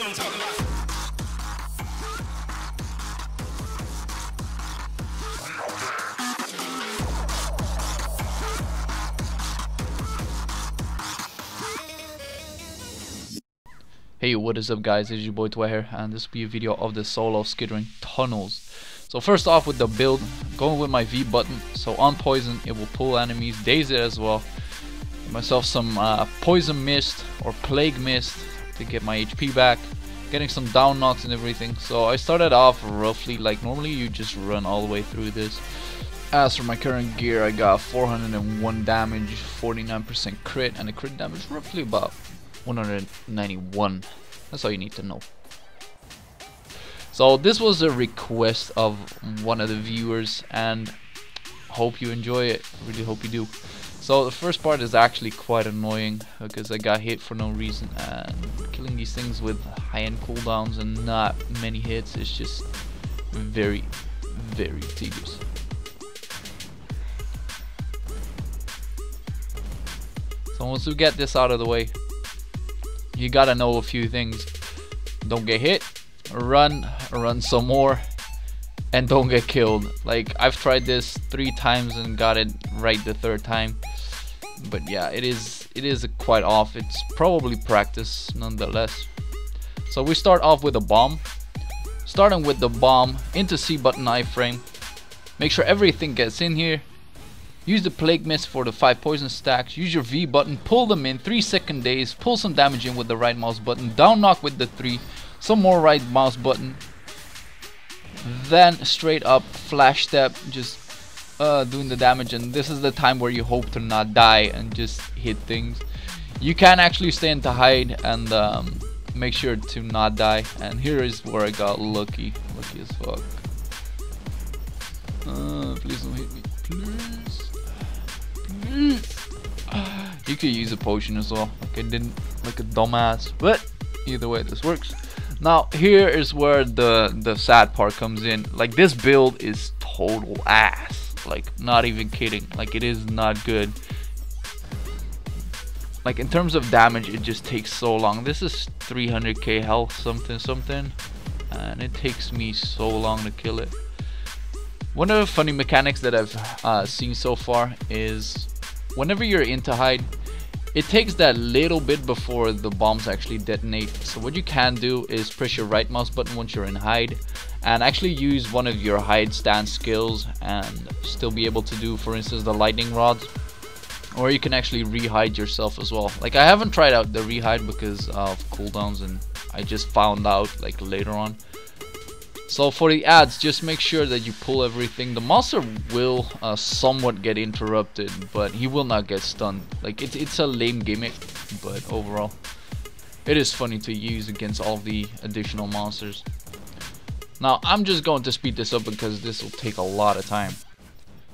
what I'm talking about. Hey, what is up guys, it's your boy Pve here, and this will be a video of the solo skittering tunnels. So first off with the build, going with my V button, so on poison it will pull enemies, daze it as well. Get myself some poison mist or plague mist to get my HP back, getting some down knocks and everything. So I started off roughly like normally you just run all the way through this. As for my current gear, I got 401 damage, 49% crit, and the crit damage roughly about 191. That's all you need to know. So this was a request of one of the viewers, and hope you enjoy it. Really hope you do. So the first part is actually quite annoying because I got hit for no reason, and killing these things with high-end cooldowns and not many hits is just very, very tedious. So once we get this out of the way, you gotta know a few things. Don't get hit, run some more, and don't get killed. Like, I've tried this 3 times and got it right the 3rd time, but yeah, it is quite off. It's probably practice nonetheless. So we start off with a bomb. Starting with the bomb into C button iframe. Make sure everything gets in here. Use the plague mist for the 5 poison stacks. Use your V button, pull them in, 3-second daze, pull some damage in with the right mouse button, down knock with the 3, some more right mouse button, then straight up flash step, just doing the damage. And this is the time where you hope to not die and just hit things. You can actually stay into hide and make sure to not die. And here is where I got lucky as fuck. Please don't hit me, please. You could use a potion as well, like I didn't, like a dumbass, but either way this works. Now here is where the sad part comes in. Like, this build is total ass, like not even kidding, like it is not good. Like in terms of damage, it just takes so long. This is 300k health something, and it takes me so long to kill it. One of the funny mechanics that I've seen so far is whenever you're into hide, it takes that little bit before the bombs actually detonate. So what you can do is press your right mouse button once you're in hide and actually use one of your hide stance skills and still be able to do, for instance, the lightning rods. Or you can actually re-hide yourself as well. Like, I haven't tried out the re-hide because of cooldowns, and I just found out like later on. So for the ads, just make sure that you pull everything. The monster will somewhat get interrupted, but he will not get stunned. Like, it's a lame gimmick, but overall it is funny to use against all the additional monsters. Now I'm just going to speed this up because this will take a lot of time.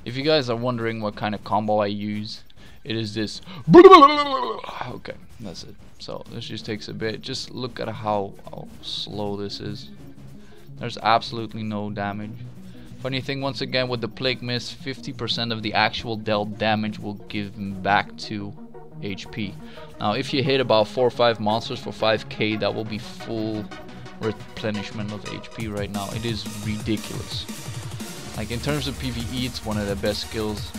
If you guys are wondering what kind of combo I use, it is this. Okay, that's it. So this just takes a bit. Just look at how slow this is. There's absolutely no damage. Funny thing, once again, with the plague mist, 50% of the actual dealt damage will give him back to HP. Now if you hit about 4 or 5 monsters for 5k, that will be full replenishment of HP right now. It is ridiculous. Like, in terms of PvE, it's one of the best skills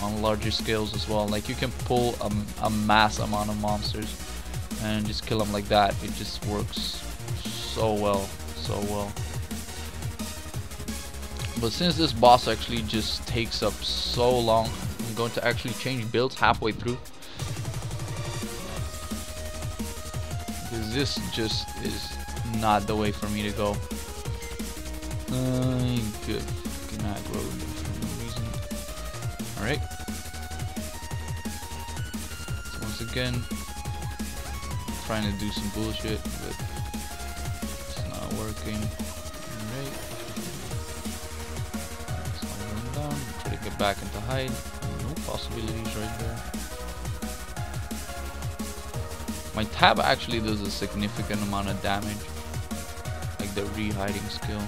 on larger scales as well. Like, you can pull a mass amount of monsters and just kill them like that. It just works so well. But since this boss actually just takes up so long, I'm going to actually change builds halfway through, because this just is not the way for me to go. Good fucking aggro for no reason. Alright, so once again, trying to do some bullshit, but working. Alright. Slide them down. Try to get back into hide. No possibilities right there. My tab actually does a significant amount of damage. Like the re-hiding skill.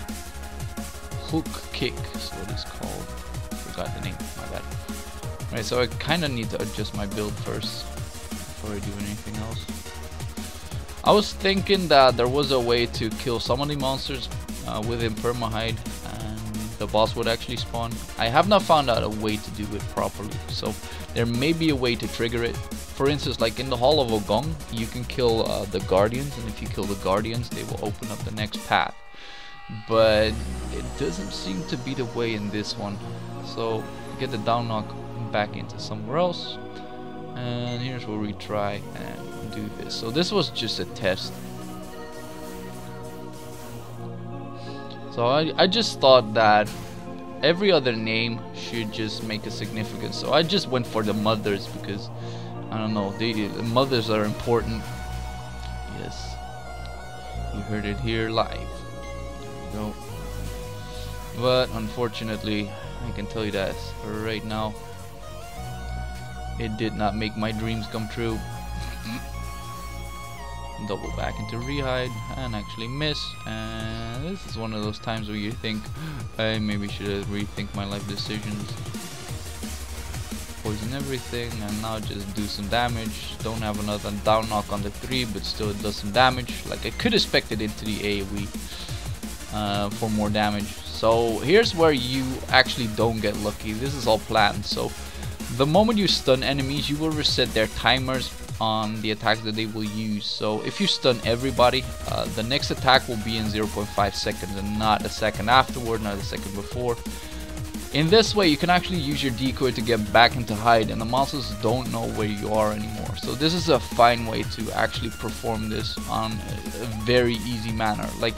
Hook kick is what it's called. Forgot the name, my bad. Alright, so I kinda need to adjust my build first before I do anything else. I was thinking that there was a way to kill some of the monsters within permahide and the boss would actually spawn. I have not found out a way to do it properly, so there may be a way to trigger it. For instance, like in the Hall of Ogong, you can kill the guardians, and if you kill the guardians they will open up the next path, but it doesn't seem to be the way in this one. So get the down knock back into somewhere else, and here's where we try and do this. So this was just a test. So I just thought that every other name should just make a significance. So I just went for the mothers because I don't know, the mothers are important. Yes, you heard it here live. There we go. But unfortunately, I can tell you that right now, it did not make my dreams come true. Double back into rehide and actually miss, and this is one of those times where you think I maybe should rethink my life decisions. Poison everything and now just do some damage. Don't have another down knock on the 3, but still it does some damage. Like I could have spec'd it into the AoE for more damage. So here's where you actually don't get lucky. This is all planned. So the moment you stun enemies, you will reset their timers on the attacks that they will use. So if you stun everybody, the next attack will be in 0.5 seconds and not a second afterward, not a second before. In this way you can actually use your decoy to get back into hide, and the monsters don't know where you are anymore. So this is a fine way to actually perform this on a very easy manner. Like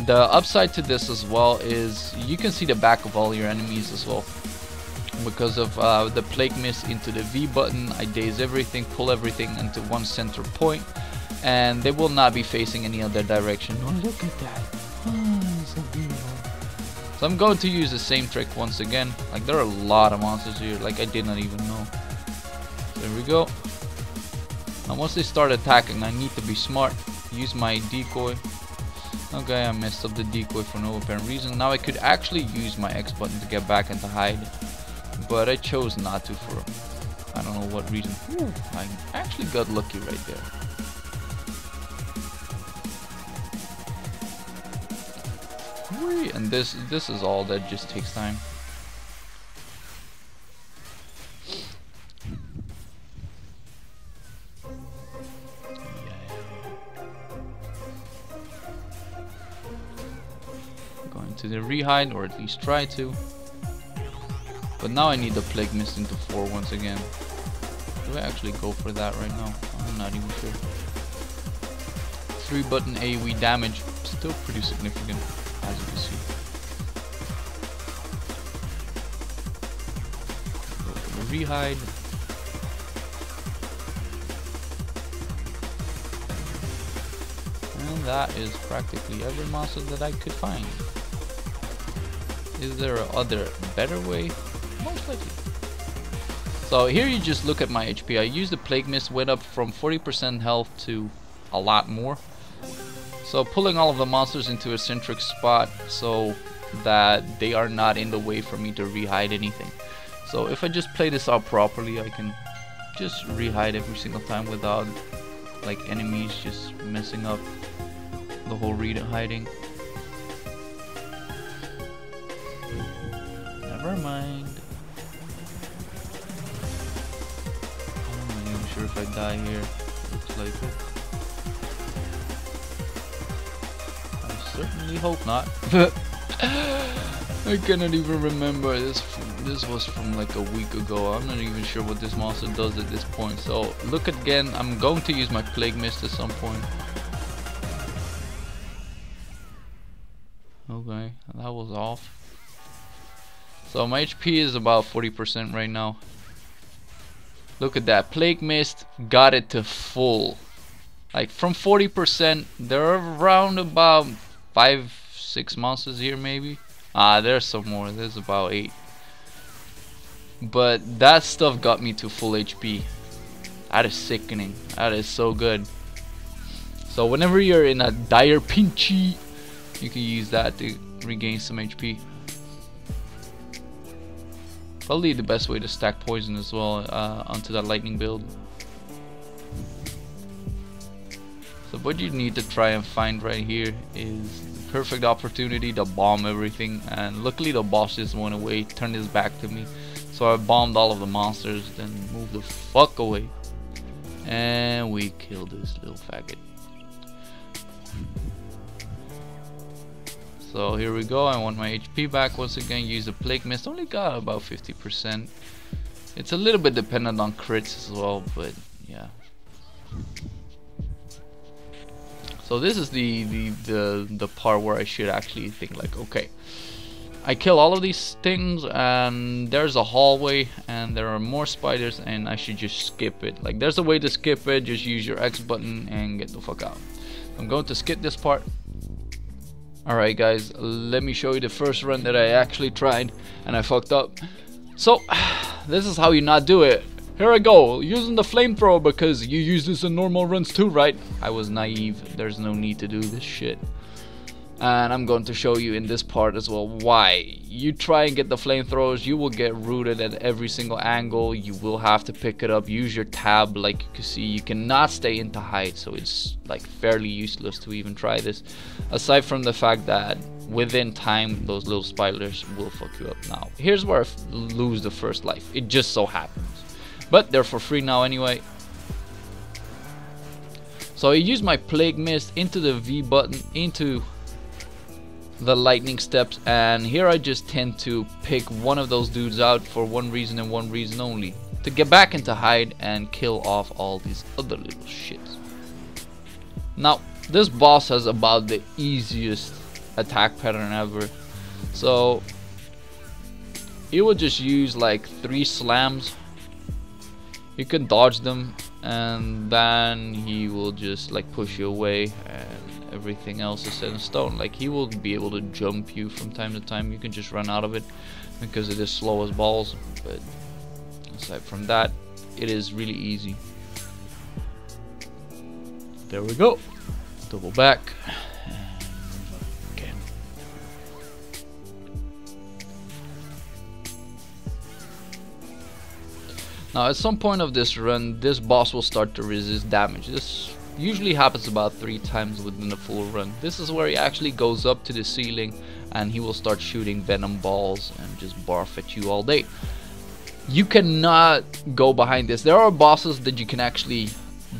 the upside to this as well is you can see the back of all your enemies as well. Because of the plague mist into the V button, I daze everything, pull everything into one center point, and they will not be facing any other direction. Oh, look at that. Oh, so beautiful. So I'm going to use the same trick once again. Like there are a lot of monsters here, like I did not even know. There we go. Now once they start attacking, I need to be smart. Use my decoy. Okay, I messed up the decoy for no apparent reason. Now I could actually use my X button to get back into hide, but I chose not to for I don't know what reason. Ooh, I actually got lucky right there. And this is all that just takes time. Going to the rehide, or at least try to. But now I need the plague mist into 4 once again. Do I actually go for that right now? I'm not even sure. 3 button AoE damage, still pretty significant, as you can see. Go for the rehide. And that is practically every monster that I could find. Is there a other better way? Most likely. So here you just look at my HP. I used the plague mist, went up from 40% health to a lot more. So pulling all of the monsters into a centric spot so that they are not in the way for me to rehide anything. So if I just play this out properly, I can just rehide every single time without like enemies just messing up the whole hiding. Never mind. I'm not even sure if I die here. Looks like it. I certainly hope not. I cannot even remember this. This was from like a week ago. I'm not even sure what this monster does at this point. So look again. I'm going to use my plague mist at some point. Okay, that was off. So my HP is about 40% right now. Look at that. Plague mist got it to full. Like from 40%, there are around about 5-6 monsters here maybe. There's some more. There's about 8. But that stuff got me to full HP. That is sickening. That is so good. So whenever you're in a dire pinchy, you can use that to regain some HP. Probably the best way to stack poison as well onto that lightning build. So what you need to try and find right here is the perfect opportunity to bomb everything, and luckily the boss just went away, turned his back to me. So I bombed all of the monsters, then moved the fuck away. And we killed this little faggot. So here we go. I want my HP back once again. Use the plague mist. Only got about 50%. It's a little bit dependent on crits as well, but yeah. So this is the part where I should actually think like, okay, I kill all of these things and there's a hallway and there are more spiders and I should just skip it. Like, there's a way to skip it. Just use your X button and get the fuck out. I'm going to skip this part. Alright guys, let me show you the first run that I actually tried and I fucked up. So this is how you not do it. Here I go, using the flamethrower, because you use this in normal runs too, right? I was naive. There's no need to do this shit. And I'm going to show you in this part as well why. You try and get the flamethrowers, you will get rooted at every single angle. You will have to pick it up, use your tab. Like you can see, you cannot stay into hide, so it's like fairly useless to even try this, aside from the fact that within time those little spiders will fuck you up. Now here's where I lose the first life. It just so happens, but they're for free now anyway. So I use my plague mist into the V button, into the lightning steps, and here I just tend to pick one of those dudes out for one reason and one reason only: to get back into hide and kill off all these other little shits. Now this boss has about the easiest attack pattern ever. So he will just use like 3 slams. You can dodge them and then he will just like push you away, and everything else is set in stone. Like, he will be able to jump you from time to time. You can just run out of it because it is slow as balls, but aside from that, it is really easy. There we go. Double back. Okay. Now at some point of this run, this boss will start to resist damage. This usually happens about 3 times within a full run. This is where he actually goes up to the ceiling and he will start shooting venom balls and just barf at you all day. You cannot go behind this. There are bosses that you can actually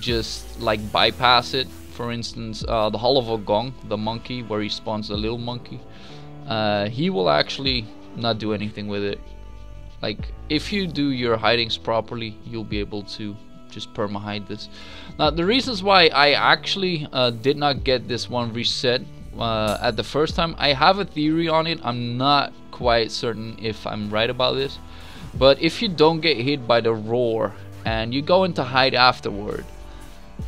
just like bypass it. For instance, the Hall of Ogong, the monkey, where he spawns a little monkey. He will actually not do anything with it. Like, if you do your hidings properly, you'll be able to just perma hide this. Now the reasons why I actually did not get this one reset at the first time, I have a theory on it. I'm not quite certain if I'm right about this, but if you don't get hit by the roar and you go into hide afterward,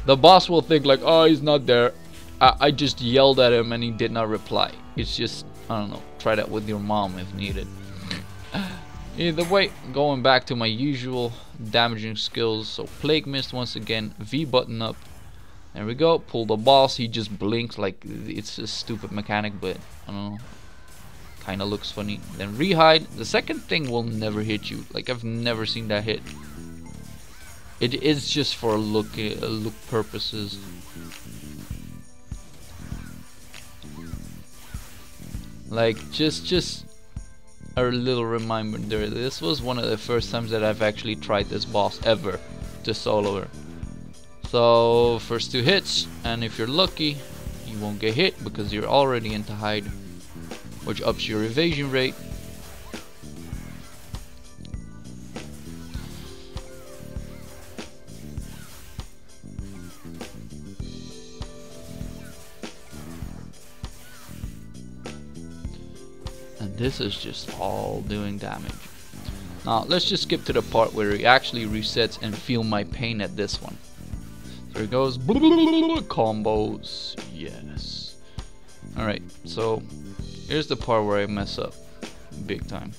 the boss will think like, oh, he's not there, I just yelled at him and he did not reply. It's just, I don't know, try that with your mom if needed. Either way, going back to my usual damaging skills. So plague mist once again, V button up, there we go. Pull the boss, he just blinks. Like, it's a stupid mechanic, but I don't know, kind of looks funny. Then rehide. The second thing will never hit you. Like, I've never seen that hit. It is just for look purposes. Like, just a little reminder, this was one of the first times that I've actually tried this boss ever to solo her. So first 2 hits, and if you're lucky you won't get hit because you're already into hide, which ups your evasion rate. And this is just all doing damage. Now let's just skip to the part where he actually resets and feel my pain at this one. So it goes combos, yes. Alright, so here's the part where I mess up big time.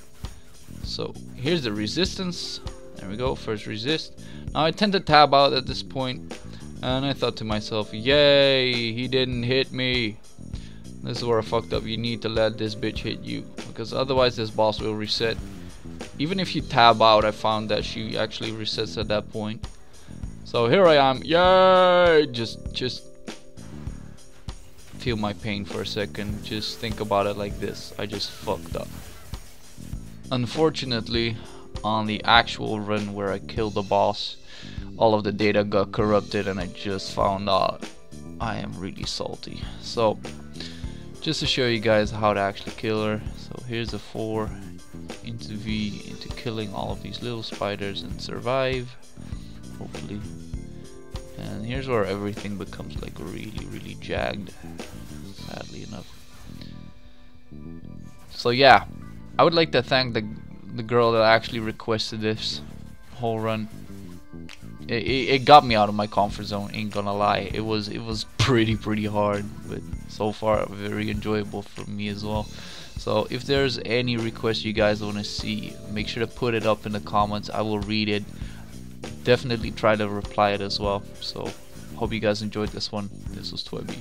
So here's the resistance. There we go, first resist. Now I tend to tab out at this point, and I thought to myself, yay, he didn't hit me. This is where I fucked up. You need to let this bitch hit you, because otherwise this boss will reset. Even if you tab out, I found that she actually resets at that point. So here I am, yay! Just feel my pain for a second. Just think about it like this. I just fucked up. Unfortunately, on the actual run where I killed the boss, all of the data got corrupted and I just found out. I am really salty. So just to show you guys how to actually kill her, so here's a 4 into V into killing all of these little spiders and survive, hopefully. And here's where everything becomes like really jagged, sadly enough. So yeah, I would like to thank the girl that actually requested this whole run. It got me out of my comfort zone, ain't gonna lie. It was pretty hard, but so far very enjoyable for me as well. So if there's any request you guys want to see, make sure to put it up in the comments. I will read it, definitely try to reply it as well. So hope you guys enjoyed this one. This was Pve.